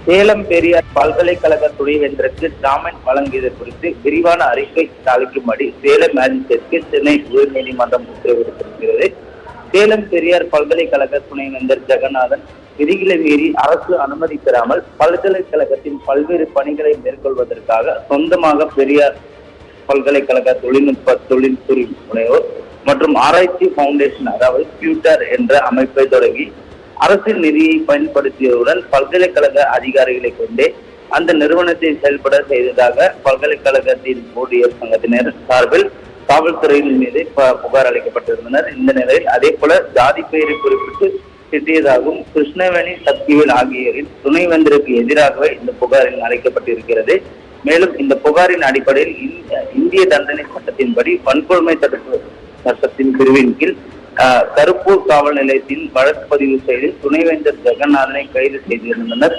சேலம் பெரியார் பல்கலைக்கழக துணைவேந்தருக்கு ஜாமீன் வழங்கியது குறித்து விரிவான அறிக்கை அளிக்கும்படி சேலம் மேஜிஸ்ட்ரேட்டுக்கு சென்னை உயர்நீதிமன்றம் உத்தரவிட்டிருக்கிறது. சேலம் பெரியார் பல்கலைக்கழக துணைவேந்தர் ஜெகநாதன் விதிகளை மீறி அரசு அனுமதி பெறாமல் பல்கலைக்கழகத்தின் பல்வேறு பணிகளை மேற்கொள்வதற்காக சொந்தமாக பெரியார் பல்கலைக்கழக தொழில்துறை முனைவோர் மற்றும் ஆராய்ச்சி பவுண்டேஷன் அதாவது பியூட்டர் என்ற அமைப்பை தொடங்கி அரசின் நிதியை பயன்படுத்தியதுடன் பல்கலைக்கழக அதிகாரிகளை கொண்டே அந்த நிறுவனத்தை செயல்பட செய்ததாக பல்கலைக்கழகத்தின் ஊழியர் சங்கத்தினர் சார்பில் காவல்துறையின் மீது புகார் அளிக்கப்பட்டிருந்தனர். இந்த நிலையில் அதே போல ஜாதி பெயரை குறிப்பிட்டு திட்டியதாகவும் கிருஷ்ணவேணி சக்திவேல் ஆகியோரின் துணைவேந்தருக்கு எதிராகவே இந்த புகாரில் அளிக்கப்பட்டிருக்கிறது. மேலும் இந்த புகாரின் அடிப்படையில் இந்திய தண்டனை சட்டத்தின்படி வன்கொடுமை தடுப்பு சட்டத்தின் பிரிவின் கீழ் கருப்பூர் காவல் நிலையத்தில் வழக்கு பதிவு செய்து துணைவேந்தர் ஜெகநாதனை கைது செய்திருந்தனர்.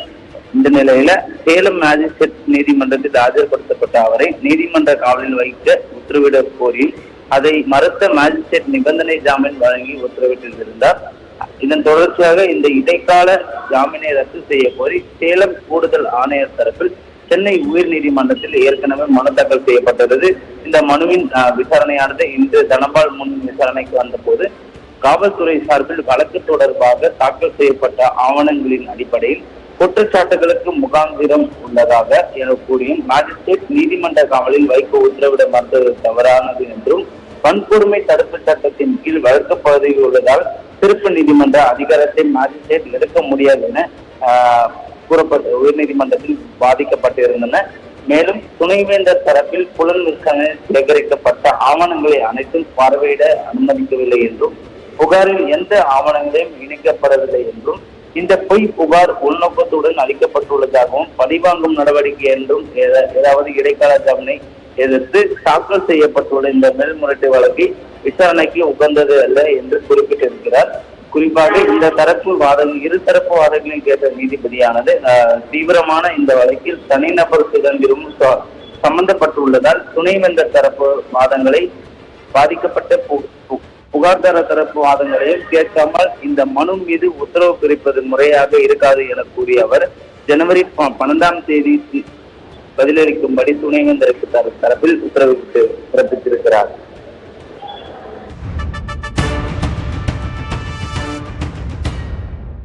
இந்த நிலையில சேலம் மேஜிஸ்ட்ரேட் நீதிமன்றத்தில் ஆஜர்படுத்தப்பட்ட அவரை நீதிமன்ற காவலில் வைக்க உத்தரவிட கோரி அதை மறுத்த மேஜிஸ்ட்ரேட் நிபந்தனை ஜாமீன் வழங்கி உத்தரவிட்டிருந்தார். இதன் தொடர்ச்சியாக இந்த இடைக்கால ஜாமீனை ரத்து செய்ய கோரி சேலம் கூடுதல் ஆணையர் தரப்பில் சென்னை உயர் நீதிமன்றத்தில் ஏற்கனவே மனு தாக்கல் செய்யப்பட்டுள்ளது. இந்த மனுவின் விசாரணையானது இன்று தனபால் முன் விசாரணைக்கு வந்தபோது காவல்துறை சார்பில் வழக்கு தொடர்பாக தாக்கல் செய்யப்பட்ட ஆவணங்களின் அடிப்படையில் குற்றச்சாட்டுகளுக்கு முகாந்திரம் உள்ளதாக என கூறியும் மேஜிஸ்ட்ரேட் நீதிமன்ற காவலில் வைக்க உத்தரவிட மறுத்தது தவறானது என்றும் வன்கொடுமை தடுப்பு சட்டத்தின் கீழ் வழக்கு பகுதியில் உள்ளதால் திருப்பு நீதிமன்ற அதிகாரத்தை மேஜிஸ்ட்ரேட் எடுக்க முடியாது என கூறப்பட்ட உயர்நீதிமன்றத்தில் பாதிக்கப்பட்டிருந்தன. மேலும் துணைவேந்தர் தரப்பில் புலன் விசாரணையில் சேகரிக்கப்பட்ட ஆவணங்களை அனைத்தும் பார்வையிட அனுமதிக்கவில்லை என்றும் புகாரில் எந்த ஆவணங்களையும் இணைக்கப்படவில்லை என்றும் இந்த பொய் புகார் உள்நோக்கத்துடன் அளிக்கப்பட்டுள்ளதாகவும் பழிவாங்கும் நடவடிக்கை என்றும் ஏதாவது இடைக்கால ஜாமீனை எதிர்த்து தாக்கல் செய்யப்பட்டுள்ள இந்த மேல்முறையீட்டு வழக்கை விசாரணைக்கு உகந்தது அல்ல என்று குறிப்பிட்டிருக்கிறார். குறிப்பாக இந்த இரு தரப்பு வாதங்களையும் கேட்ட நீதிபதியானது தீவிரமான இந்த வழக்கில் தனிநபர் சுதந்திரமும் சம்பந்தப்பட்டுள்ளதால் துணைவேந்தர் தரப்பு வாதங்களை பாதிக்கப்பட்ட புகார்தார தரப்பு வாதங்களையும் கேட்காமல் இந்த மனு மீது உத்தரவு பிறப்பது முறையாக இருக்காது என கூறிய அவர் ஜனவரி 12 பதிலளிக்கும்படி துணைவேந்தருக்கு தரப்பில் உத்தரவு பிறப்பித்திருக்கிறார்.